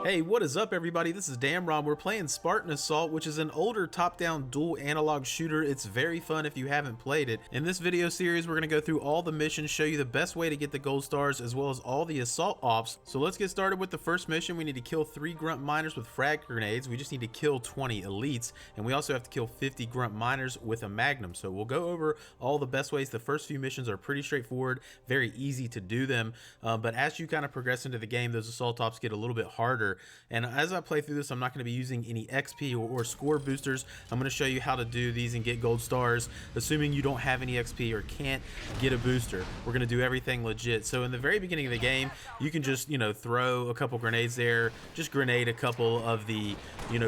Hey, what is up everybody? This is Damron. We're playing Spartan Assault, which is an older top-down dual analog shooter. It's very fun if you haven't played it. In this video series, we're going to go through all the missions, show you the best way to get the gold stars, as well as all the assault ops. So let's get started with the first mission. We need to kill 3 grunt miners with frag grenades. We just need to kill 20 elites, and we also have to kill 50 grunt miners with a magnum. So we'll go over all the best ways. The first few missions are pretty straightforward, very easy to do them, but as you kind of progress into the game, those assault ops get a little bit harder. And as I play through this, I'm not going to be using any XP or score boosters. I'm going to show you how to do these and get gold stars, assuming you don't have any XP or can't get a booster. We're going to do everything legit. So in the very beginning of the game, you can just, throw a couple grenades there, just grenade a couple of the,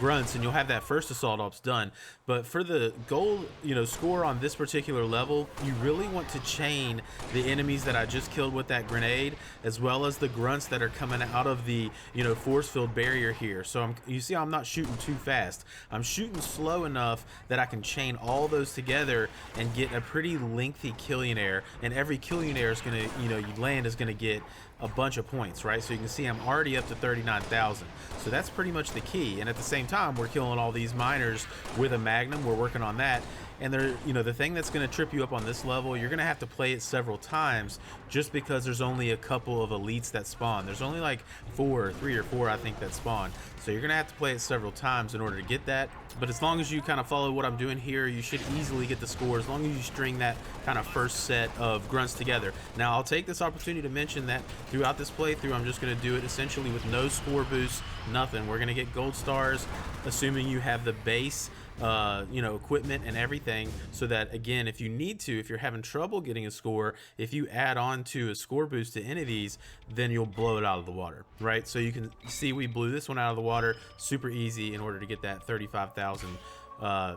grunts, and you'll have that first assault ops done. But for the gold, score on this particular level, you really want to chain the enemies that I just killed with that grenade, as well as the grunts that are coming out of the, force field barrier here. So you see I'm not shooting too fast. I'm shooting slow enough that I can chain all those together and get a pretty lengthy killionaire, and every killionaire is gonna, you land is gonna get a bunch of points, right? So you can see I'm already up to 39,000. So that's pretty much the key. And at the same time, we're killing all these miners with a magnum. We're working on that. And there, the thing that's going to trip you up on this level, you're going to have to play it several times just because there's only a couple of elites that spawn. There's only like 3 or 4, I think, that spawn. So you're going to have to play it several times in order to get that. But as long as you kind of follow what I'm doing here, you should easily get the score as long as you string that kind of first set of grunts together. Now, I'll take this opportunity to mention that throughout this playthrough, I'm just going to do it essentially with no score boosts, nothing. We're going to get gold stars, assuming you have the base equipment and everything, so that again, if you need to, if you're having trouble getting a score, if you add on to a score boost to any of these, then you'll blow it out of the water, right? So you can see we blew this one out of the water super easy in order to get that 35,000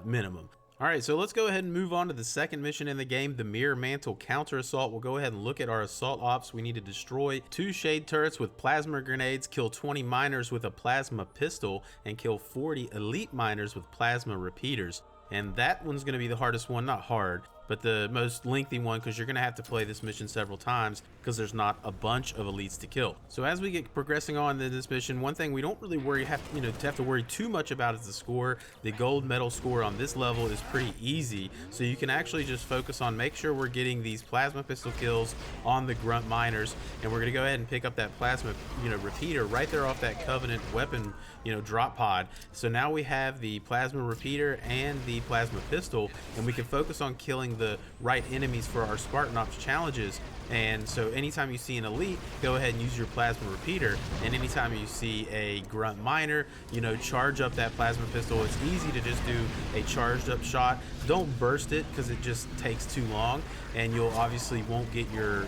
minimum. All right, so let's go ahead and move on to the second mission in the game, the Mirror Mantle Counter Assault. We'll go ahead and look at our assault ops. We need to destroy 2 shade turrets with plasma grenades, kill 20 miners with a plasma pistol, and kill 40 elite miners with plasma repeaters. And that one's going to be the hardest one, not hard, but the most lengthy one, because you're going to have to play this mission several times because there's not a bunch of elites to kill. So as we get progressing on in this mission, one thing we don't really have to worry too much about is the score. The gold medal score on this level is pretty easy, so you can actually just focus on make sure we're getting these plasma pistol kills on the grunt miners, and we're going to go ahead and pick up that plasma repeater right there off that Covenant weapon drop pod. So now we have the plasma repeater and the plasma pistol, and we can focus on killing the right enemies for our Spartan Ops challenges. And so anytime you see an elite, go ahead and use your plasma repeater, and anytime you see a grunt miner, charge up that plasma pistol. It's easy to just do a charged up shot. Don't burst it because it just takes too long, and you'll obviously won't get your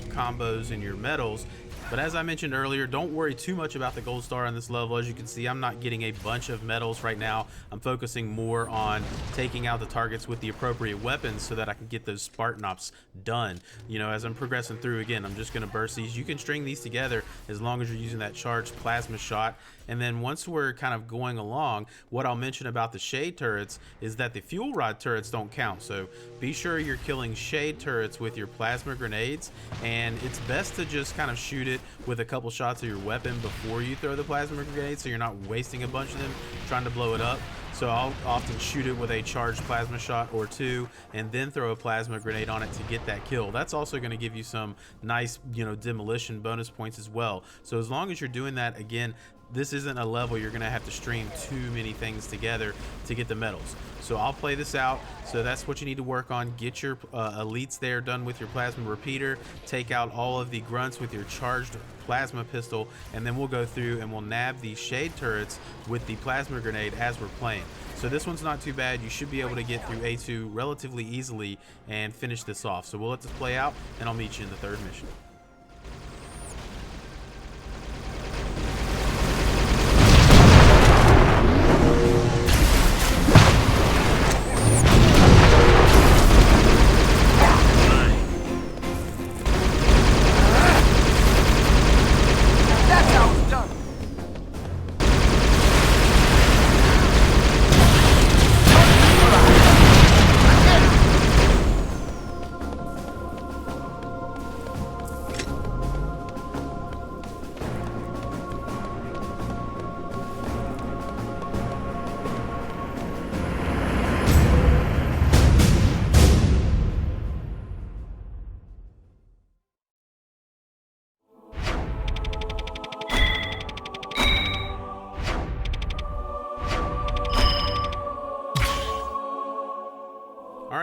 combos and your medals. But as I mentioned earlier, don't worry too much about the gold star on this level. As you can see, I'm not getting a bunch of medals right now. I'm focusing more on taking out the targets with the appropriate weapons so that I can get those Spartan Ops done. As I'm progressing through, again, I'm just going to burst these. You can string these together as long as you're using that charged plasma shot. And then once we're kind of going along, what I'll mention about the shade turrets is that the fuel rod turrets don't count. So be sure you're killing shade turrets with your plasma grenades, and it's best to just kind of shoot it with a couple shots of your weapon before you throw the plasma grenade, so you're not wasting a bunch of them trying to blow it up. So I'll often shoot it with a charged plasma shot or 2 and then throw a plasma grenade on it to get that kill. That's also going to give you some nice demolition bonus points as well. So as long as you're doing that, again, this isn't a level you're going to have to stream too many things together to get the medals. So I'll play this out. So that's what you need to work on. Get your elites there done with your plasma repeater. Take out all of the grunts with your charged plasma pistol, and then we'll go through and we'll nab these shade turrets with the plasma grenade as we're playing. So this one's not too bad. You should be able to get through A2 relatively easily and finish this off. So we'll let this play out, and I'll meet you in the third mission.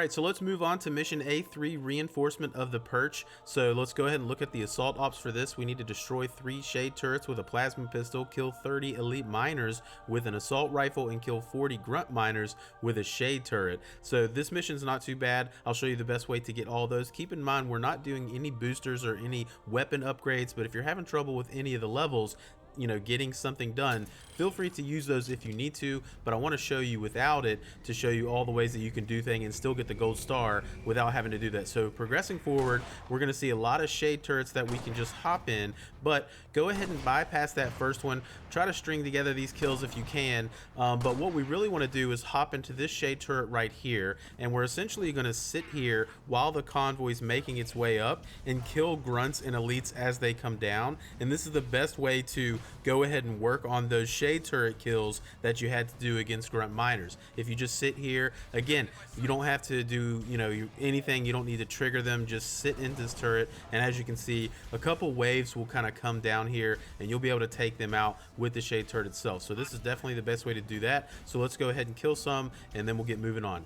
Alright, so let's move on to mission A3, reinforcement of the Perch. So let's go ahead and look at the assault ops for this. We need to destroy 3 shade turrets with a plasma pistol, kill 30 elite miners with an assault rifle, and kill 40 grunt miners with a shade turret. So this mission's not too bad. I'll show you the best way to get all those. Keep in mind, we're not doing any boosters or any weapon upgrades, but if you're having trouble with any of the levels, you know, getting something done, feel free to use those if you need to, but I want to show you without it, to show you all the ways that you can do things and still get the gold star without having to do that. So progressing forward, we're going to see a lot of shade turrets that we can just hop in, but go ahead and bypass that first one. Try to string together these kills if you can, but what we really want to do is hop into this shade turret right here, and we're essentially going to sit here while the convoy's making its way up and kill grunts and elites as they come down. And this is the best way to go ahead and work on those shade turret kills that you had to do against grunt miners. If you just sit here, again, you don't have to do, you know, anything. You don't need to trigger them. Just sit in this turret, and as you can see, a couple waves will kind of come down here, and you'll be able to take them out with the shade turret itself. So this is definitely the best way to do that. So let's go ahead and kill some, and then we'll get moving on.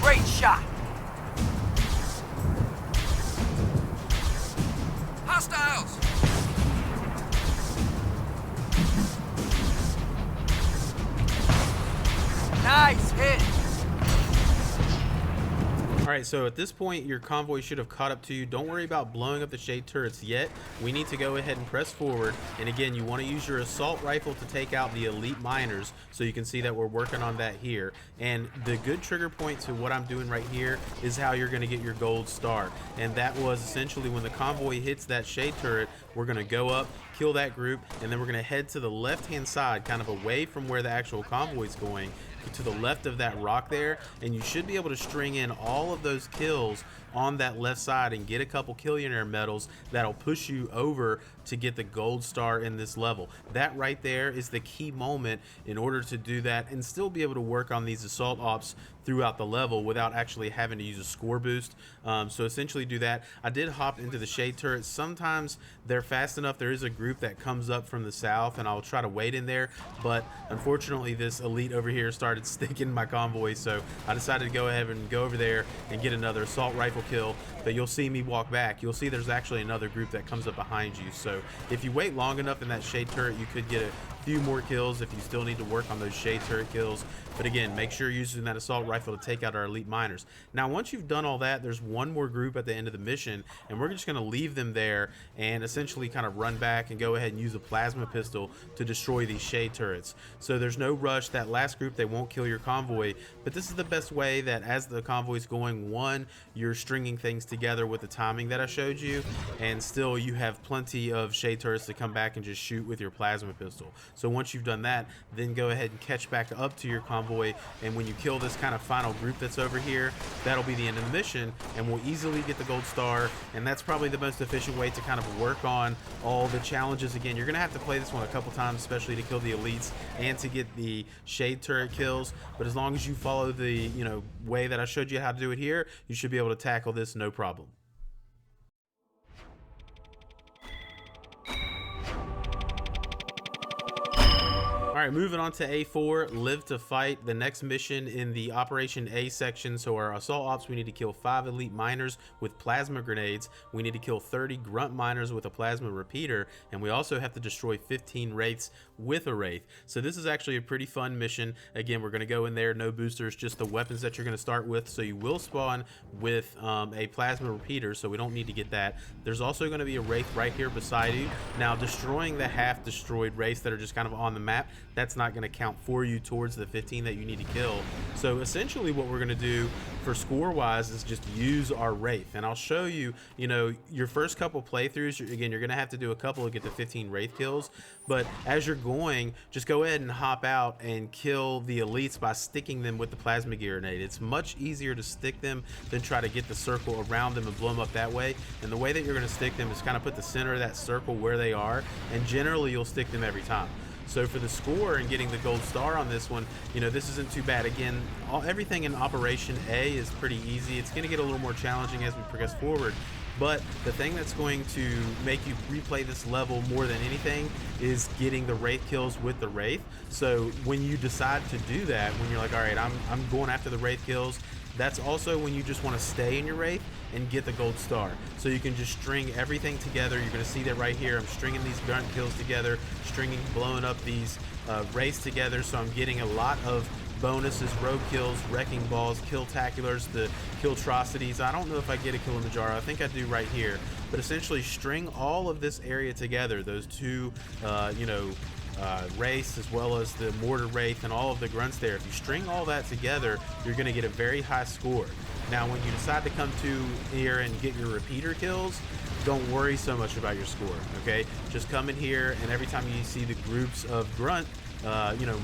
Great shot. Hostiles! Nice hit! Alright, so at this point, your convoy should have caught up to you. Don't worry about blowing up the shade turrets yet. We need to go ahead and press forward. And again, you want to use your assault rifle to take out the elite miners. So you can see that we're working on that here. And the good trigger point to what I'm doing right here is how you're going to get your gold star. And that was essentially when the convoy hits that shade turret, we're going to go up, kill that group, and then we're going to head to the left-hand side, kind of away from where the actual convoy is going, to the left of that rock there, and you should be able to string in all of those kills on that left side and get a couple Killionaire medals that'll push you over to get the gold star in this level. That right there is the key moment in order to do that and still be able to work on these assault ops throughout the level without actually having to use a score boost. So essentially do that. I did hop into the shade turret. Sometimes they're fast enough. There is a group that comes up from the south, and I'll try to wait in there, but unfortunately this elite over here started sticking my convoy, so I decided to go ahead and go over there and get another assault rifle kill. But you'll see me walk back, you'll see there's actually another group that comes up behind you. So if you wait long enough in that shade turret, you could get a few more kills if you still need to work on those shade turret kills. But again, make sure you're using that assault rifle to take out our elite miners. Now once you've done all that, there's one more group at the end of the mission, and we're just going to leave them there and essentially kind of run back and go ahead and use a plasma pistol to destroy these shade turrets. So there's no rush. That last group, they won't kill your convoy, but this is the best way that as the convoy's going, one, you're stringing things together with the timing that I showed you, and still you have plenty of shade turrets to come back and just shoot with your plasma pistol. So once you've done that, then go ahead and catch back up to your convoy, and when you kill this kind of final group that's over here, that'll be the end of the mission, and we'll easily get the gold star. And that's probably the most efficient way to kind of work on all the challenges. Again, you're gonna have to play this one a couple times, especially to kill the elites and to get the shade turret kills, but as long as you follow the way that I showed you how to do it here, you should be able to tackle this no problem. Alright, moving on to A4, Live to Fight, the next mission in the Operation A section. So our assault ops, we need to kill 5 elite miners with plasma grenades, we need to kill 30 grunt miners with a plasma repeater, and we also have to destroy 15 wraiths with a wraith. So this is actually a pretty fun mission. Again, we're going to go in there, no boosters, just the weapons that you're going to start with. So you will spawn with a plasma repeater, so we don't need to get that. There's also going to be a wraith right here beside you. Now, destroying the half destroyed wraiths that are just kind of on the map, that's not going to count for you towards the 15 that you need to kill. So essentially what we're going to do for score wise is just use our wraith, and I'll show you, your first couple playthroughs, again, you're going to have to do a couple to get the 15 wraith kills, but as you're going, just go ahead and hop out and kill the elites by sticking them with the plasma grenade. It's much easier to stick them than try to get the circle around them and blow them up that way. And the way that you're going to stick them is kind of put the center of that circle where they are, and generally you'll stick them every time. So for the score and getting the gold star on this one, this isn't too bad. Again, everything in Operation A is pretty easy. It's going to get a little more challenging as we progress forward. But the thing that's going to make you replay this level more than anything is getting the Wraith kills with the Wraith. So when you decide to do that, when you're like, all right, I'm going after the Wraith kills, that's also when you just want to stay in your Wraith and get the gold star. So you can just string everything together. You're going to see that right here. I'm stringing these grunt kills together, blowing up these Wraiths together. So I'm getting a lot of bonuses, rogue kills, wrecking balls, kill-taculars, the killtrocities. I don't know if I get a Kilimanjaro. I think I do right here. But essentially string all of this area together, those two, Wraiths as well as the Mortar Wraith and all of the grunts there. If you string all that together, you're going to get a very high score. Now when you decide to come to here and get your repeater kills, don't worry so much about your score, okay? Just come in here, and every time you see the groups of grunt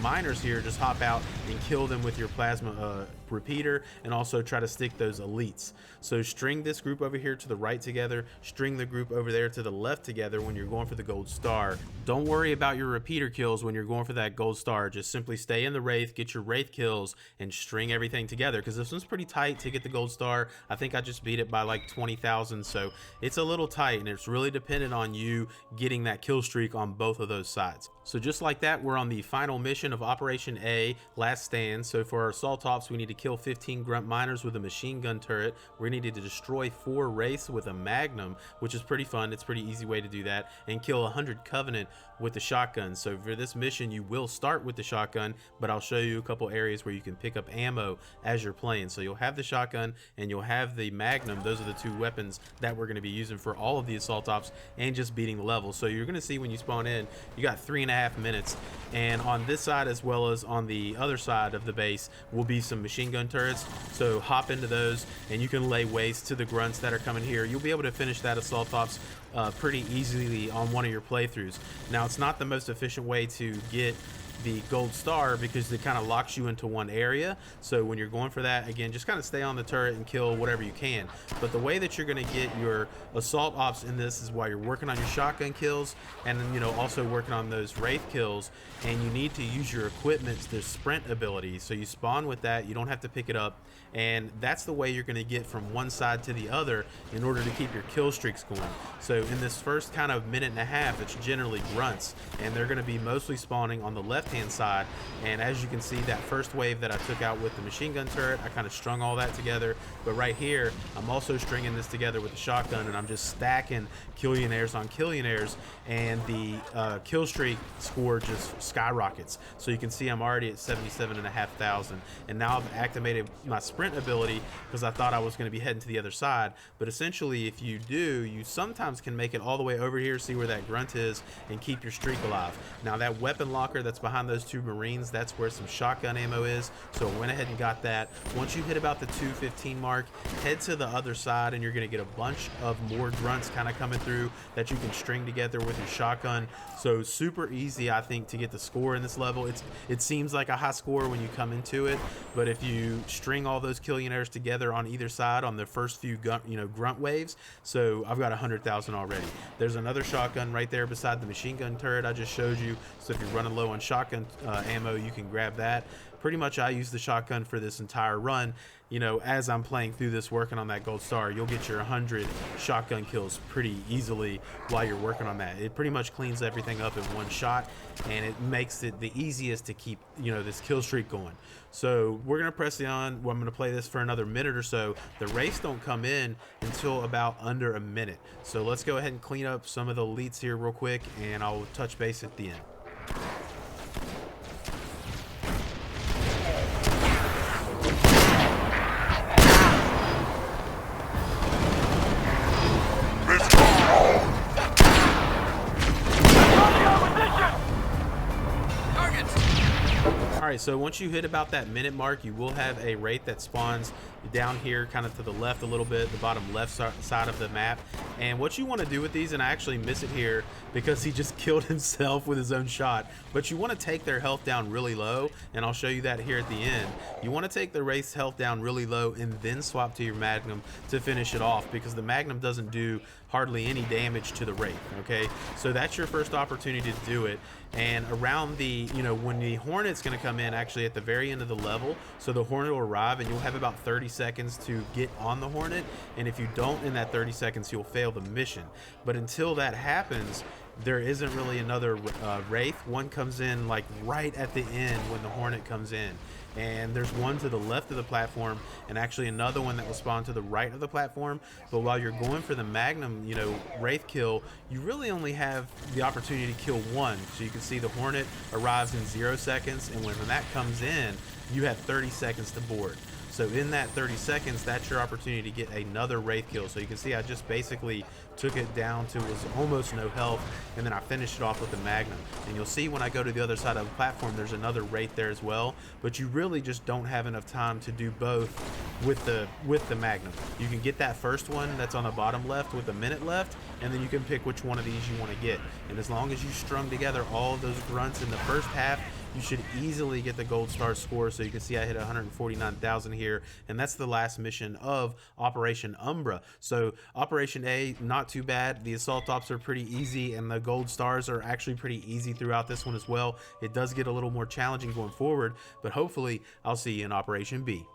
miners here, just hop out and kill them with your plasma repeater, and also try to stick those elites. So string this group over here to the right together, string the group over there to the left together when you're going for the gold star. Don't worry about your repeater kills when you're going for that gold star. Just simply stay in the Wraith, get your Wraith kills, and string everything together, because this one's pretty tight to get the gold star. I think I just beat it by like 20,000, so it's a little tight, and it's really dependent on you getting that kill streak on both of those sides. So just like that, we're on the final mission of Operation A, Last Stand. So for our assault ops, we need to kill 15 grunt miners with a machine gun turret. We needed to destroy 4 Wraiths with a magnum, which is pretty fun. It's a pretty easy way to do that, and kill 100 Covenant with the shotgun. So for this mission, you will start with the shotgun, but I'll show you a couple areas where you can pick up ammo as you're playing. So you'll have the shotgun and you'll have the magnum. Those are the 2 weapons that we're going to be using for all of the assault ops and just beating the level. So you're going to see when you spawn in, you got 3.5 minutes, and on this side as well as on the other side of the base will be some machine gun turrets. So hop into those and you can lay waste to the grunts that are coming here. You'll be able to finish that assault ops pretty easily on one of your playthroughs. Now it's not the most efficient way to get the gold star because it kind of locks you into one area. So when you're going for that, again, just kind of stay on the turret and kill whatever you can. But the way that you're going to get your assault ops in this is while you're working on your shotgun kills, and then also working on those Wraith kills. And you need to use your equipment's their sprint ability. So you spawn with that, you don't have to pick it up, and that's the way you're going to get from one side to the other in order to keep your kill streaks going. So in this first kind of minute and a half, it's generally grunts, and they're going to be mostly spawning on the left hand side. And as you can see, that first wave that I took out with the machine gun turret, I kind of strung all that together. But right here, I'm also stringing this together with the shotgun, and I'm just stacking killionaires on killionaires, and the kill streak score just skyrockets. So you can see I'm already at 77,500, and now I've activated my sprint ability because I thought I was going to be heading to the other side. But essentially, if you do, you sometimes can make it all the way over here, see where that grunt is, and keep your streak alive. Now that weapon locker that's behind those 2 Marines, that's where some shotgun ammo is, so I went ahead and got that. Once you hit about the 215 mark, head to the other side, and you're going to get a bunch of more grunts kind of coming through that you can string together with your shotgun. So super easy, I think, to get the score in this level. It seems like a high score when you come into it, but if you string all those killionaires together on either side on the first few grunt waves, so I've got 100,000 already. There's another shotgun right there beside the machine gun turret I just showed you, so if you're running low on shotgun ammo, you can grab that. Pretty much I use the shotgun for this entire run. As I'm playing through this, working on that gold star, you'll get your 100 shotgun kills pretty easily while you're working on that. It pretty much cleans everything up in one shot, and it makes it the easiest to keep this kill streak going. So we're gonna press it on. I'm gonna play this for another minute or so. The Wraiths don't come in until about under a minute. So let's go ahead and clean up some of the elites here real quick, and I'll touch base at the end. Alright, so once you hit about that minute mark, you will have a Wraith that spawns down here kind of to the left a little bit, the bottom left side of the map. And what you want to do with these, and I actually miss it here because he just killed himself with his own shot, but you want to take their health down really low, and I'll show you that here at the end. You want to take the Wraith's health down really low and then swap to your Magnum to finish it off, because the Magnum doesn't do hardly any damage to the Wraith, okay? So that's your first opportunity to do it. And around the, when the Hornet's going to come in actually at the very end of the level, so the Hornet will arrive and you'll have about 30 seconds to get on the Hornet, and if you don't in that 30 seconds, you'll fail the mission. But until that happens, there isn't really another Wraith. One comes in like right at the end when the Hornet comes in, and there's one to the left of the platform and actually another one that will spawn to the right of the platform. But while you're going for the Magnum, you know, Wraith kill, you really only have the opportunity to kill one. So you can see the Hornet arrives in 0 seconds, and when that comes in, you have 30 seconds to board. So in that 30 seconds, that's your opportunity to get another Wraith kill. So you can see I just basically took it down to was almost no health, and then I finished it off with the Magnum. And you'll see when I go to the other side of the platform, there's another Wraith there as well, but you really just don't have enough time to do both with the Magnum. You can get that first one that's on the bottom left with a minute left, and then you can pick which one of these you want to get. And as long as you strung together all of those grunts in the first half, you should easily get the gold star score. So you can see I hit 149,000 here, and that's the last mission of Operation Umbra. So Operation A, not too bad. The assault ops are pretty easy, and the gold stars are actually pretty easy throughout this one as well. It does get a little more challenging going forward, but hopefully I'll see you in Operation B.